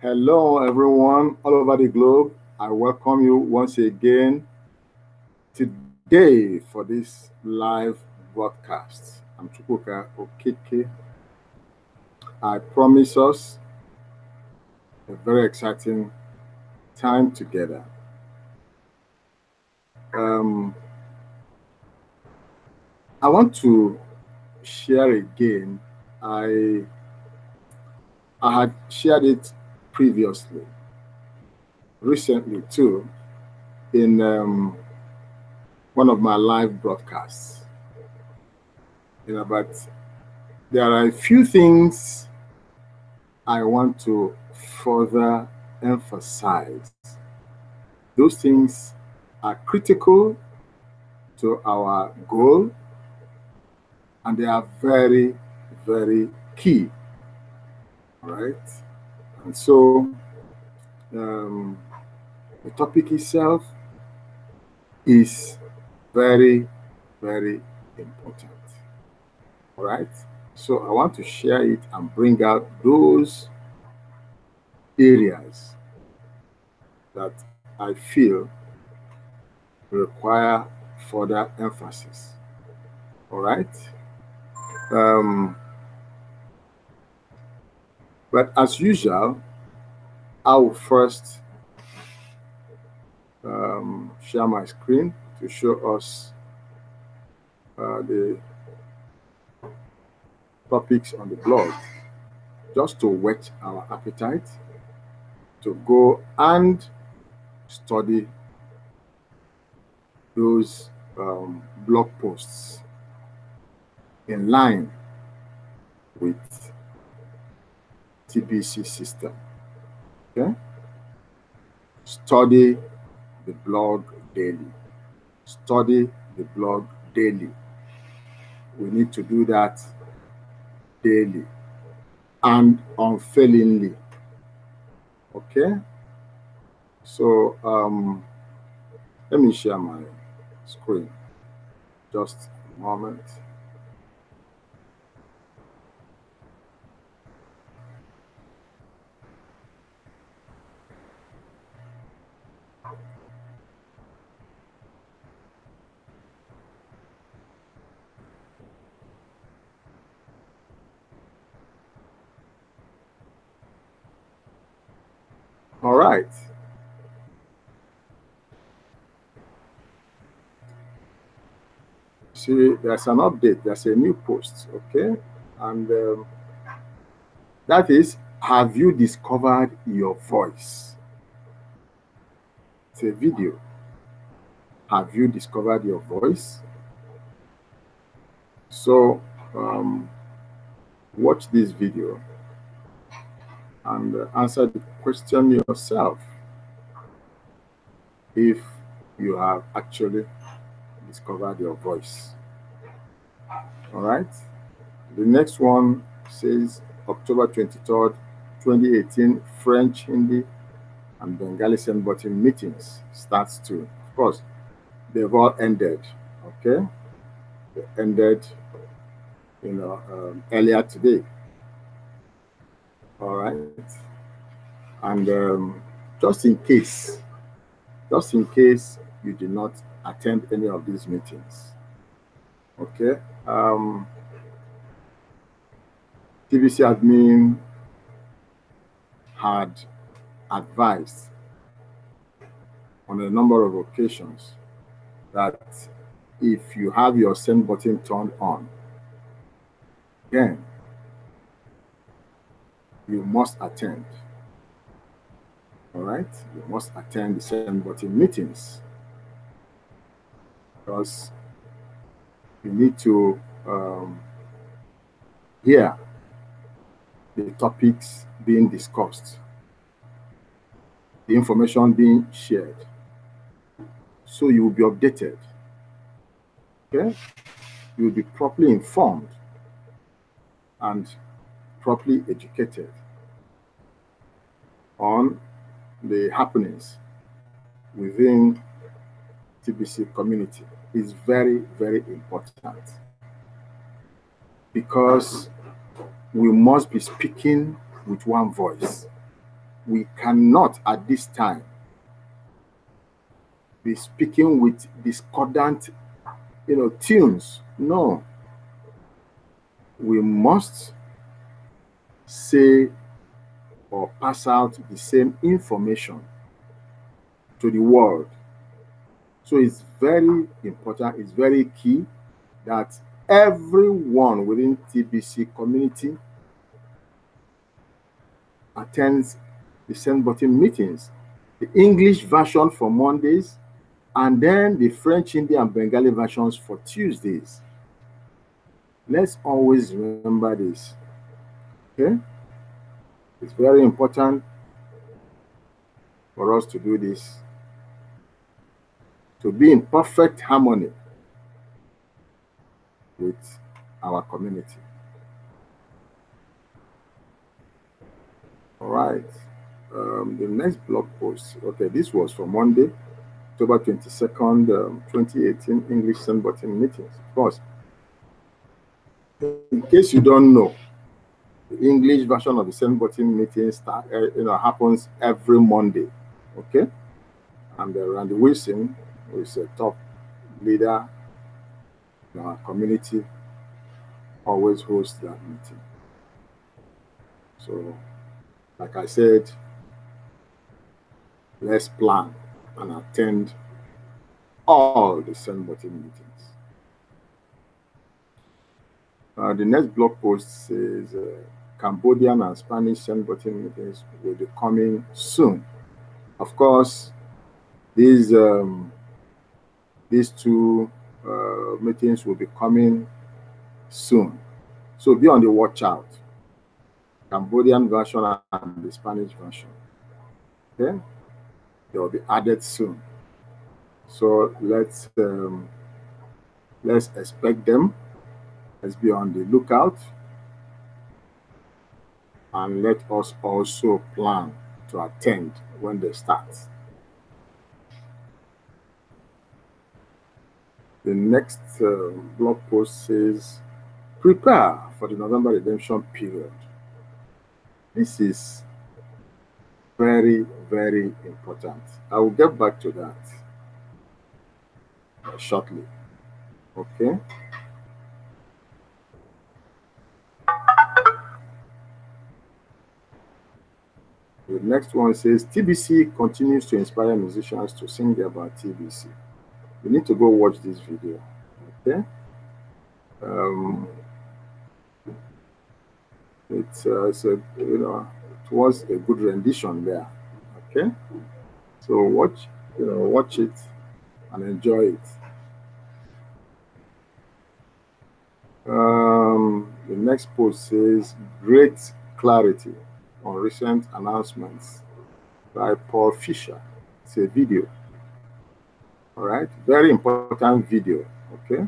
Hello, everyone all over the globe. I welcome you once again today for this live broadcast. I'm Chukwuka Okeke. I promise us a very exciting time together. I want to share again. I had shared it previously, recently too, in one of my live broadcasts. But there are a few things I want to further emphasize. Those things are critical to our goal, and they are very, very key. All right. And so the topic itself is very, very important. All right. So I want to share it and bring out those areas that I feel require further emphasis. All right. But as usual, I will first share my screen to show us the topics on the blog, just to whet our appetite to go and study those blog posts in line with TBC system. Okay? Study the blog daily. Study the blog daily. We need to do that daily and unfailingly. Okay? So let me share my screen. Just a moment. All right. See, there's an update. There's a new post, okay? And that is, have you discovered your voice? It's a video. Have you discovered your voice? So watch this video and answer the question yourself if you have actually discovered your voice. All right. The next one says October 23rd, 2018, French, Hindi, and Bengali send button meetings starts to. Of course, they've all ended. Okay. They ended, earlier today. All right. And just in case you did not attend any of these meetings, okay, TBC admin had advised on a number of occasions that if you have your send button turned on, then you must attend. All right, you must attend the send button meetings because you need to hear the topics being discussed, the information being shared, so you will be updated. Okay, you will be properly informed and properly educated on the happenings within TBC community. Is very, very important because we must be speaking with one voice. we cannot at this time be speaking with discordant, tunes. No, we must say or pass out the same information to the world. So it's very important, it's very key that everyone within TBC community attends the send button meetings, the English version for Mondays, and then the French, Hindi, and Bengali versions for Tuesdays. Let's always remember this. Okay? It's very important for us to do this, to be in perfect harmony with our community. All right. The next blog post, okay, this was for Monday, October 22nd, 2018, English send button meetings. Of course, in case you don't know, the English version of the send button meeting happens every Monday. Okay, and Randy Wilson, who is a top leader in our community, always hosts that meeting. So, like I said, let's plan and attend all the send button meetings. The next blog post says Cambodian and Spanish send button meetings will be coming soon. Of course, these two meetings will be coming soon. So be on the watch out. Cambodian version and the Spanish version. Okay, they will be added soon. So let's expect them. Let's be on the lookout, and let us also plan to attend when they start. The next blog post says, prepare for the November redemption period. This is very, very important. I will get back to that shortly. Okay. The next one says, TBC continues to inspire musicians to sing about TBC. You need to go watch this video. Okay. It was a good rendition there. Okay. So watch it and enjoy it. The next post says, great clarity on recent announcements by Paul Fisher. It's a video. All right, very important video. Okay,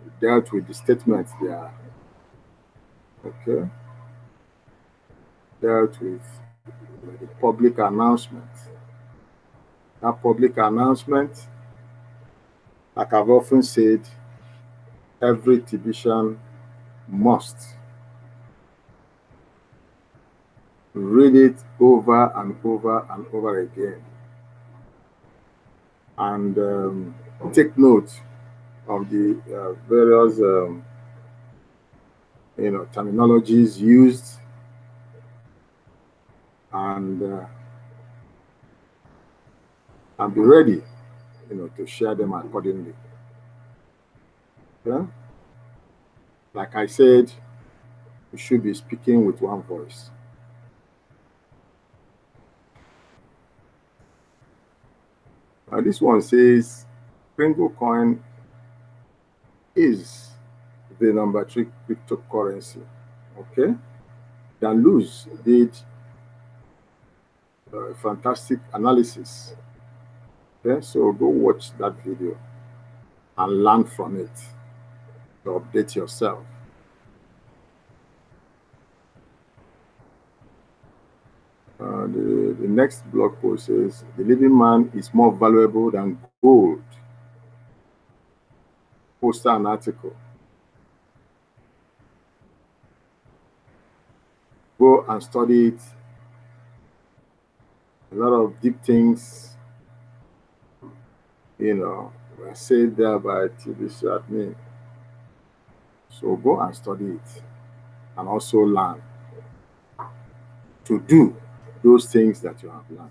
it dealt with the statements there. Okay, dealt with the public announcement. That public announcement, like I've often said, every TBCian must read it over and over and over again, and take note of the various terminologies used, and be ready to share them accordingly. Okay? Like I said, we should be speaking with one voice. This one says, Kringle coin is the number 3 cryptocurrency. Okay, Dan Luz did a fantastic analysis. Okay, so go watch that video and learn from it to update yourself. The next blog post says, the living man is more valuable than gold. Post an article. Go and study it A lot of deep things, were said there by TBC admin. So go and study it and also learn to do those things that you have learned.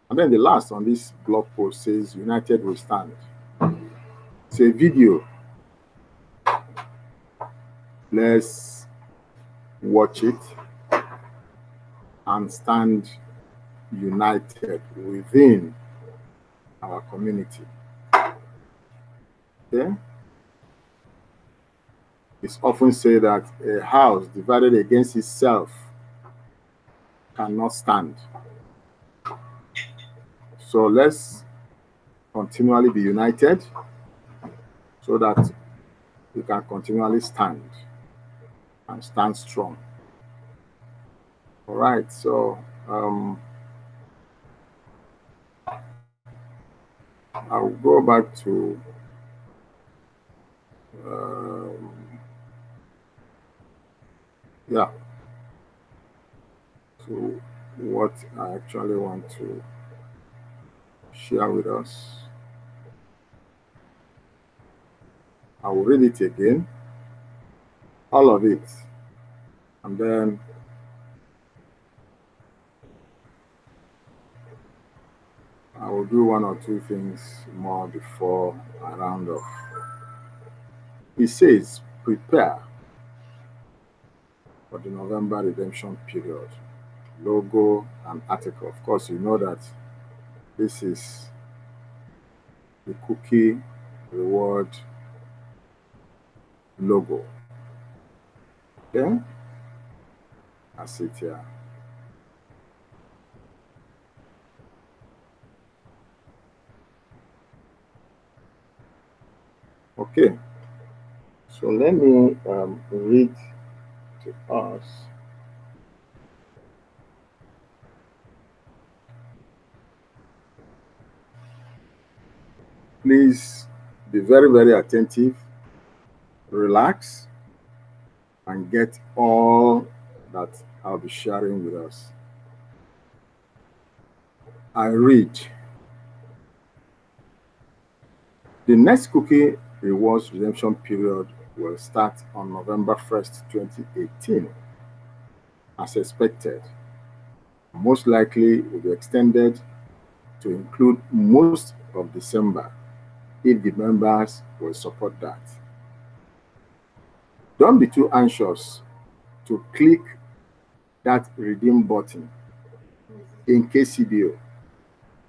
And then the last on this blog post says, United we stand. It's a video. Let's watch it and stand united within our community. Okay? It's often said that a house divided against itself cannot stand. So let's continually be united so that we can continually stand and stand strong. All right, so I'll go back to to what I actually want to share with us. I will read it again, all of it, and then I will do one or two things more before I round off. It says, prepare for the November redemption period. Logo and article. Of course, you know that this is the cookie reward logo. Okay? I see it here. Okay. So let me read to us. Please be very, very attentive, relax, and get all that I'll be sharing with us. I read. The next cookie rewards redemption period will start on November 1st, 2018, as expected. Most likely will be extended to include most of December if the members will support that. Don't be too anxious to click that redeem button in KCBO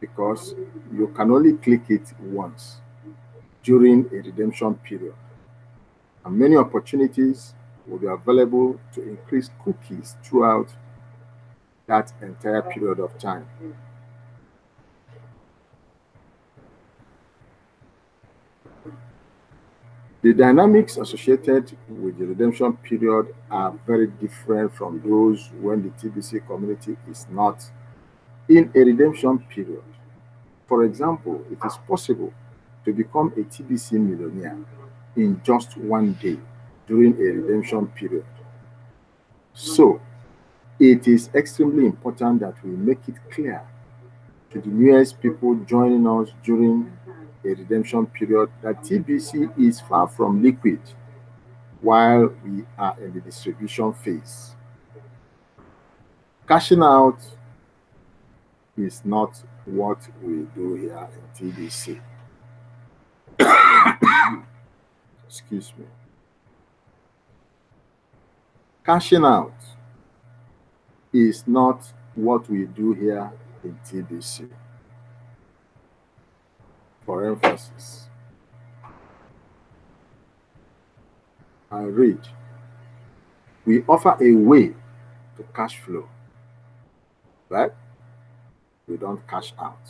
because you can only click it once during a redemption period. And many opportunities will be available to increase cookies throughout that entire period of time. The dynamics associated with the redemption period are very different from those when the TBC community is not in a redemption period. For example, it is possible to become a TBC millionaire in just one day during a redemption period. So, it is extremely important that we make it clear to the newest people joining us during a redemption period that TBC is far from liquid while we are in the distribution phase. Cashing out is not what we do here in TBC. Excuse me. Cashing out is not what we do here in TBC. For emphasis, I read, we offer a way to cash flow, right? We don't cash out.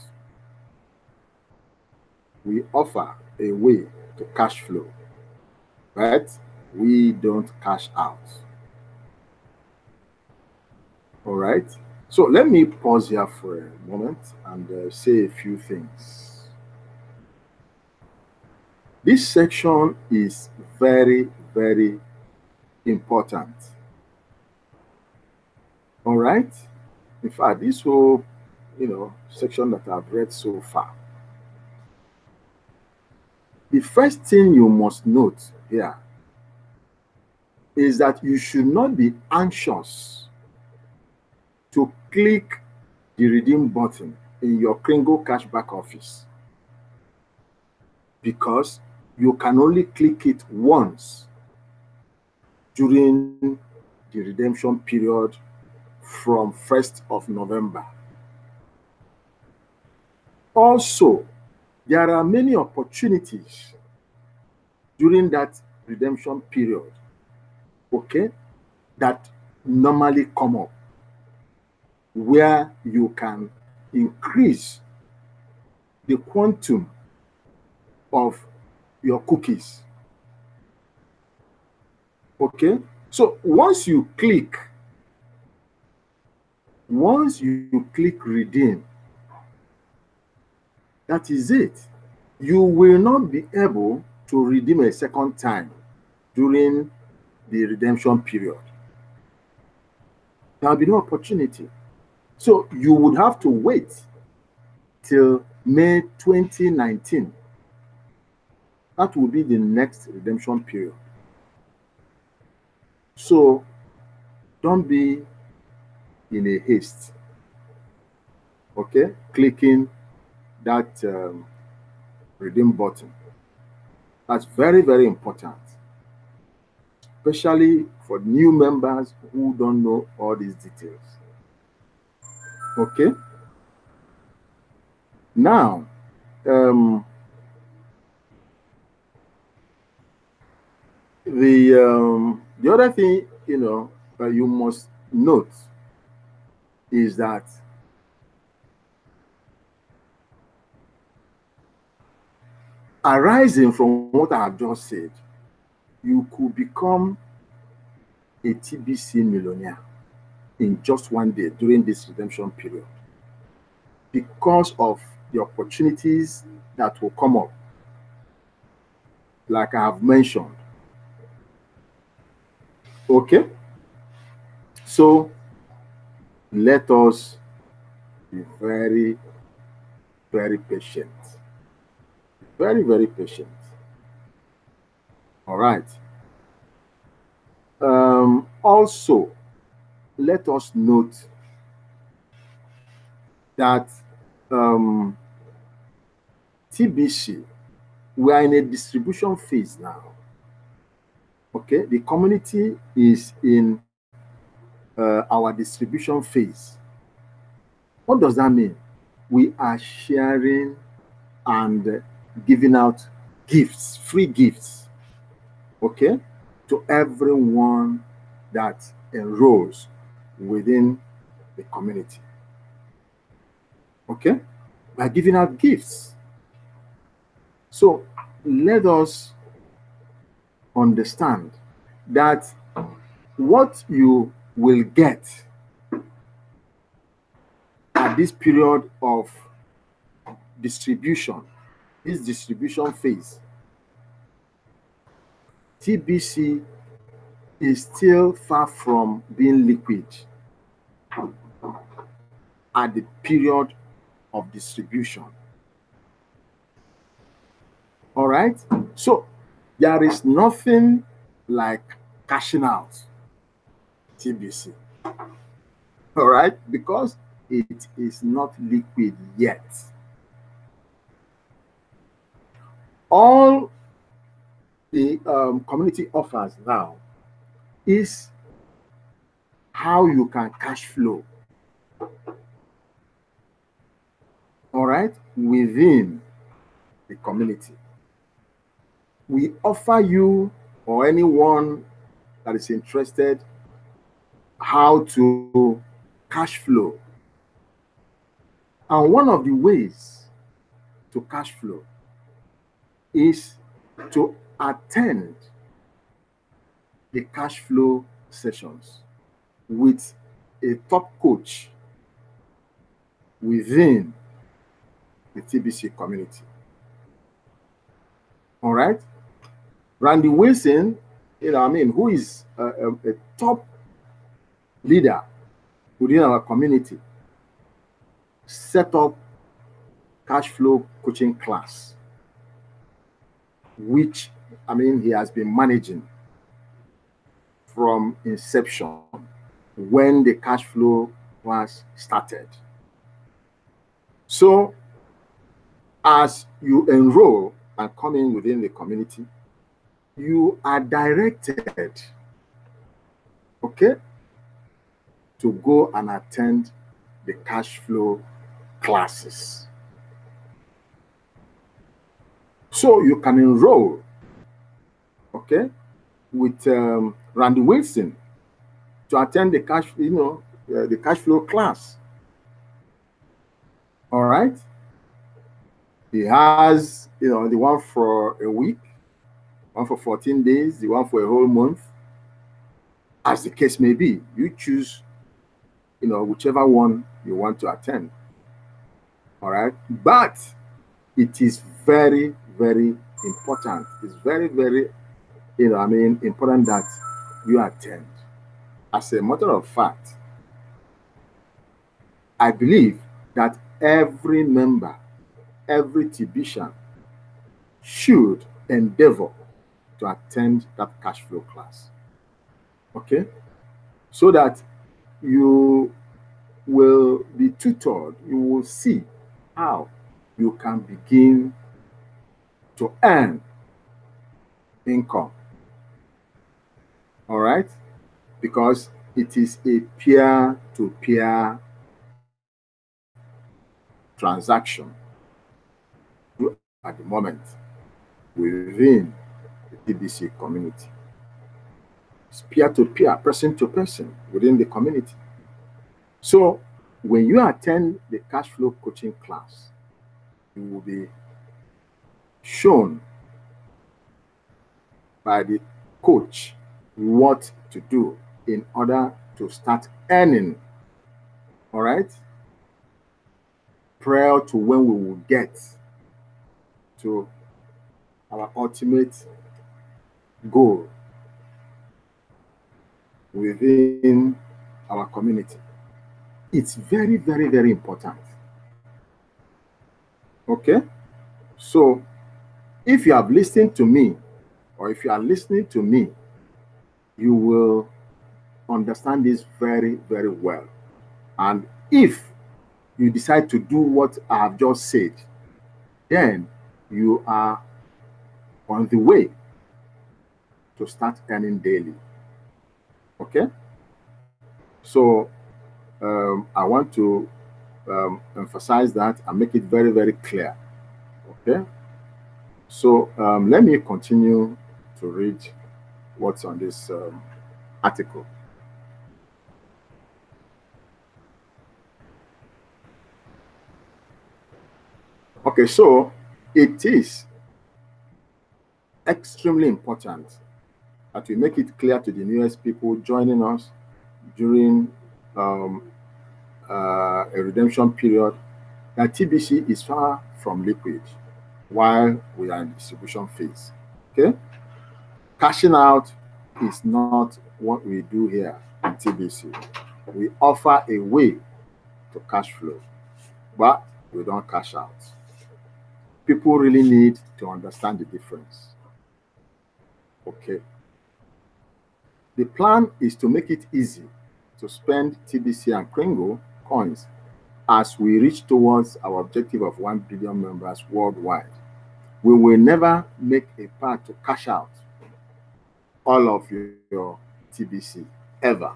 We offer a way to cash flow, right? We don't cash out. All right. So let me pause here for a moment and say a few things. This section is very, very important. All right. In fact, this whole, section that I've read so far, the first thing you must note here is that you should not be anxious to click the redeem button in your Kringle Cash back office, because you can only click it once during the redemption period from 1st of November. Also, there are many opportunities during that redemption period, okay, that normally come up, where you can increase the quantum of your cookies. Okay, so once you click redeem, that is it. You will not be able to redeem a second time during the redemption period. There will be no opportunity. So you would have to wait till May 2019. That will be the next redemption period. So don't be in a haste, okay, clicking that redeem button. That's very, very important, especially for new members who don't know all these details. Okay. Now, the other thing that you must note is that arising from what I have just said, you could become a TBC millionaire in just one day during this redemption period, because of the opportunities that will come up, like I have mentioned. Okay, so let us be very, very patient. Very, very patient. All right. Also, let us note that TBC, we are in a distribution phase now. Okay, the community is in our distribution phase. What does that mean? We are sharing and giving out gifts, free gifts, okay, to everyone that enrolls within the community. Okay, we are giving out gifts. So let us understand that what you will get at this period of distribution, this distribution phase, TBC is still far from being liquid at the period of distribution. All right, so there is nothing like cashing out TBC. All right, because it is not liquid yet. All the community offers now is how you can cash flow, all right, within the community. We offer you or anyone that is interested how to cash flow. And one of the ways to cash flow is to attend the cash flow sessions with a top coach within the TBC community. All right, Randy Wilson, who is a top leader within our community set up Cashflow Coaching class, which he has been managing from inception when the cash flow was started. So as you enroll and come in within the community, you are directed, okay, to go and attend the cash flow classes. So you can enroll, okay, with Randy Wilson to attend the the cash flow class. All right. He has, the one for a week, one for 14 days, the one for a whole month. As the case may be, you choose, whichever one you want to attend. All right. But it is very, very important. It's very, very, important that you attend. As a matter of fact, I believe that every member, every TBCian should endeavor to attend that cash flow class. Okay? So that you will be tutored, you will see how you can begin to earn income. All right? Because it is a peer-to-peer transaction at the moment within the TBC community. It's peer-to-peer, person-to-person within the community. So when you attend the cash flow coaching class, you will be shown by the coach what to do in order to start earning. All right? Prior to when we will get to our ultimate goal within our community. It's very, very, very important. Okay? So if you have listened to me, or if you are listening to me, you will understand this very, very well. And if you decide to do what I have just said, then you are on the way to start earning daily. Okay? So I want to emphasize that and make it very, very clear. Okay? So let me continue to read what's on this article. Okay, so it is extremely important that we make it clear to the newest people joining us during a redemption period that TBC is far from liquid while we are in distribution phase. Okay? Cashing out is not what we do here in TBC. We offer a way to cash flow, but we don't cash out. People really need to understand the difference. Okay. The plan is to make it easy to spend TBC and Kringle coins as we reach towards our objective of 1 billion members worldwide. We will never make a path to cash out all of your TBC, ever.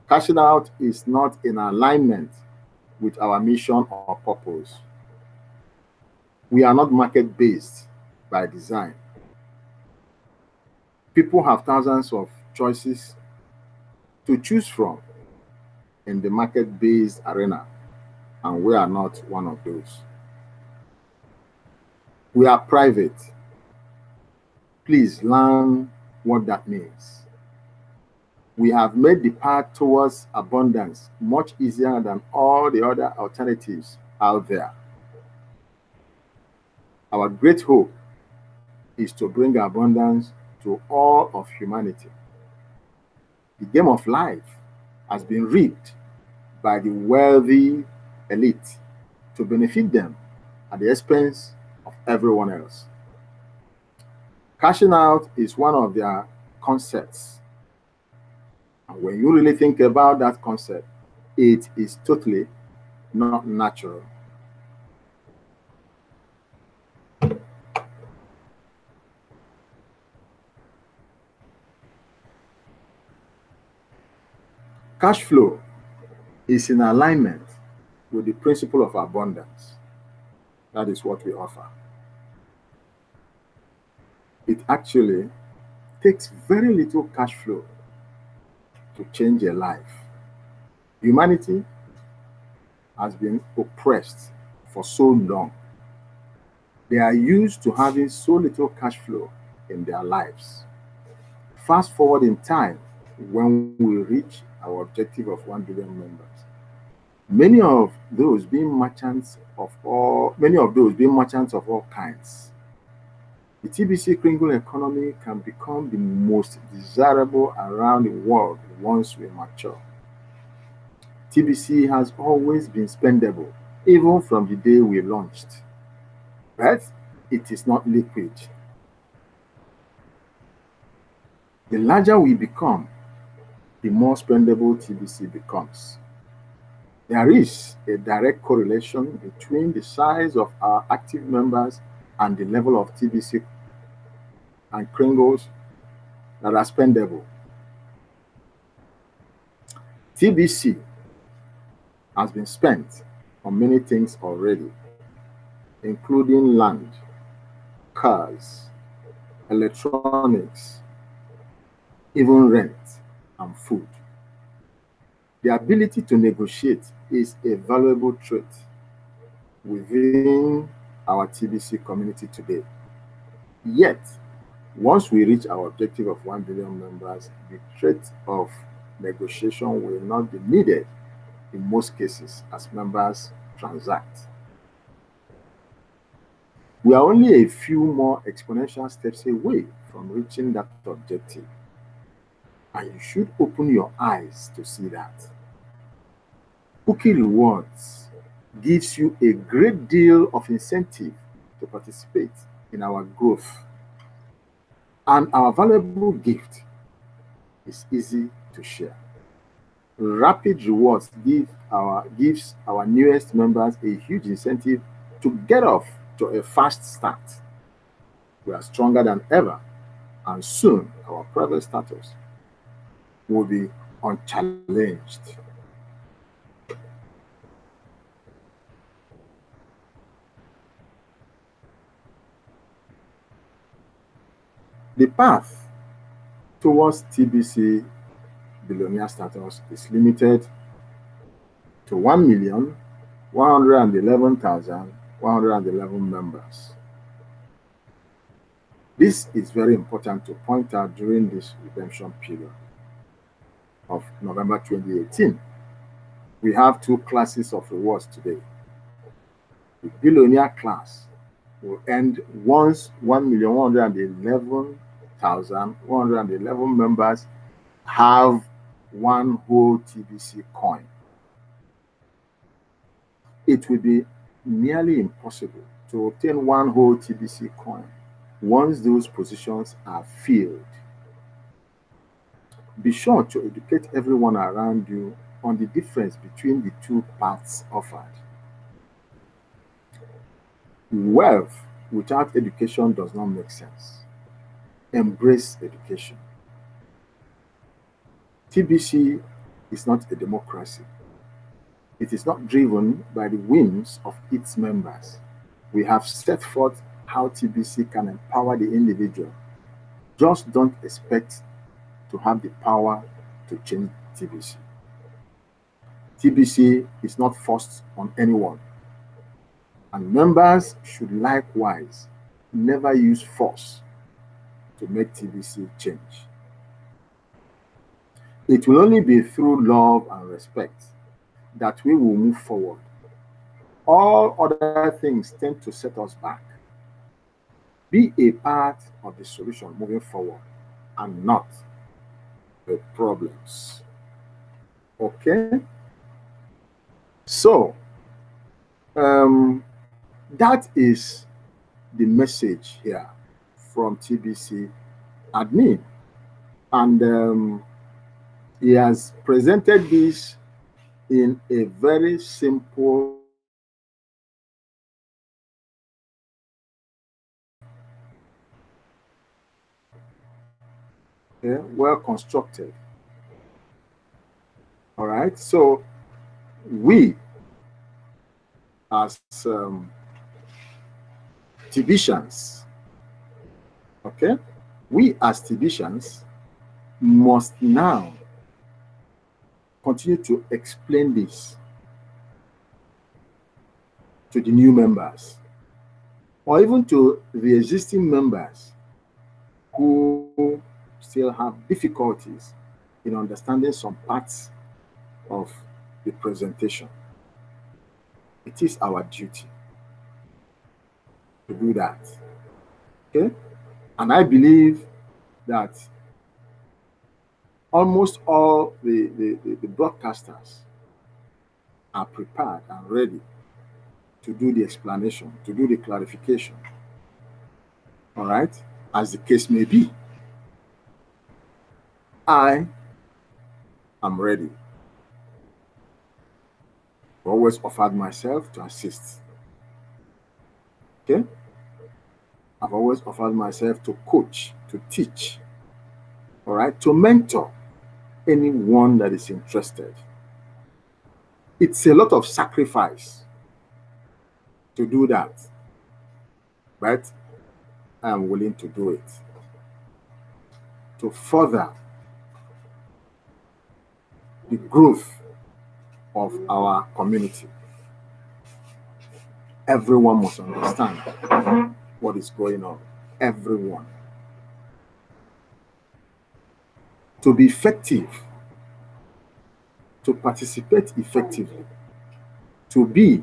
Cashing out is not in alignment with our mission or purpose. We are not market-based by design. People have thousands of choices to choose from in the market-based arena, and we are not one of those. We are private. Please learn what that means. We have made the path towards abundance much easier than all the other alternatives out there. Our great hope is to bring abundance to all of humanity. The game of life has been rigged by the wealthy elite to benefit them at the expense of everyone else. Cashing out is one of their concepts. And when you really think about that concept, it is totally not natural. Cash flow is in alignment with the principle of abundance. That is what we offer. It actually takes very little cash flow to change a life. Humanity has been oppressed for so long. They are used to having so little cash flow in their lives. Fast forward in time, when we reach our objective of 1 billion members, many of those being merchants of all kinds. The TBC Kringle economy can become the most desirable around the world once we mature. TBC has always been spendable, even from the day we launched. But it is not liquid. The larger we become, the more spendable TBC becomes. There is a direct correlation between the size of our active members and the level of TBC and Kringles that are spendable. TBC has been spent on many things already, including land, cars, electronics, even rent and food. The ability to negotiate is a valuable trait within our TBC community today. Yet, once we reach our objective of 1 billion members, the trait of negotiation will not be needed in most cases as members transact. We are only a few more exponential steps away from reaching that objective. And you should open your eyes to see that. Cookie Rewards gives you a great deal of incentive to participate in our growth. And our valuable gift is easy to share. Rapid Rewards gives our newest members a huge incentive to get off to a fast start. We are stronger than ever, and soon our private status will be unchallenged. The path towards TBC billionaire status is limited to 1,111,111 members. This is very important to point out during this redemption period of November 2018. We have two classes of rewards today. The billionaire class will end once 1,111,111 members have one whole TBC coin. It will be nearly impossible to obtain one whole TBC coin once those positions are filled. Be sure to educate everyone around you on the difference between the two paths offered. Wealth without education does not make sense. Embrace education. TBC is not a democracy. It is not driven by the whims of its members. We have set forth how TBC can empower the individual. Just don't expect to have the power to change TBC. TBC is not forced on anyone. And members should likewise never use force to make TBC change. It will only be through love and respect that we will move forward. All other things tend to set us back. Be a part of the solution moving forward and not the problems. Okay. So that is the message here from TBC admin, and he has presented this in a very simple, well constructed. All right. So we as TBCians, okay, we as TBCians must now continue to explain this to the new members, or even to the existing members who still have difficulties in understanding some parts of the presentation. It is our duty to do that. Okay? And I believe that almost all the broadcasters are prepared and ready to do the explanation, to do the clarification. All right? As the case may be. I am ready. I've always offered myself to assist. Okay? I've always offered myself to coach, to teach, all right, to mentor anyone that is interested. It's a lot of sacrifice to do that, but I'm willing to do it to further the growth of our community. Everyone must understand what is going on. Everyone. To be effective, to participate effectively, to be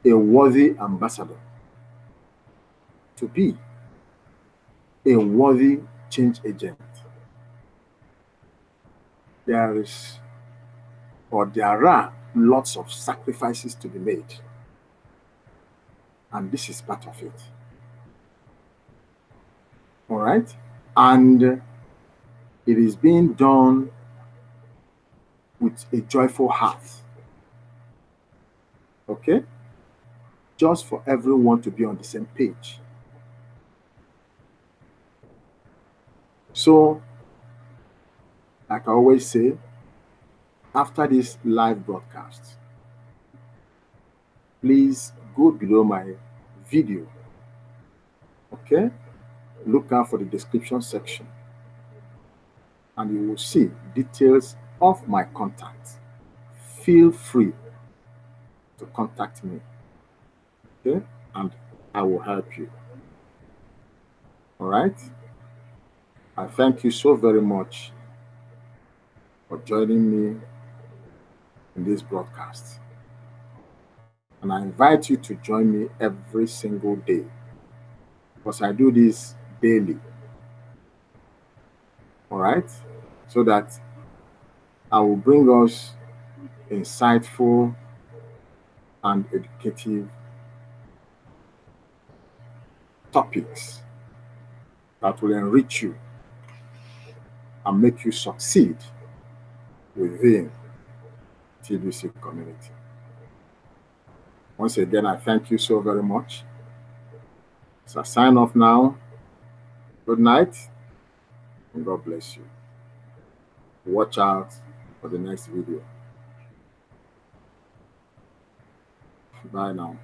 a worthy ambassador, to be a worthy change agent. There are lots of sacrifices to be made. And this is part of it. All right? And it is being done with a joyful heart. Okay? Just for everyone to be on the same page. So, like I always say, after this live broadcast, please go below my video. Okay? Look out for the description section, and you will see details of my contact. Feel free to contact me. Okay? And I will help you. All right? I thank you so very much for joining me in this broadcast. And I invite you to join me every single day, because I do this daily. All right? So that I will bring us insightful and educative topics that will enrich you and make you succeed within TBC community. Once again, I thank you so very much. So I sign off now. Good night, and God bless you. Watch out for the next video. Bye now.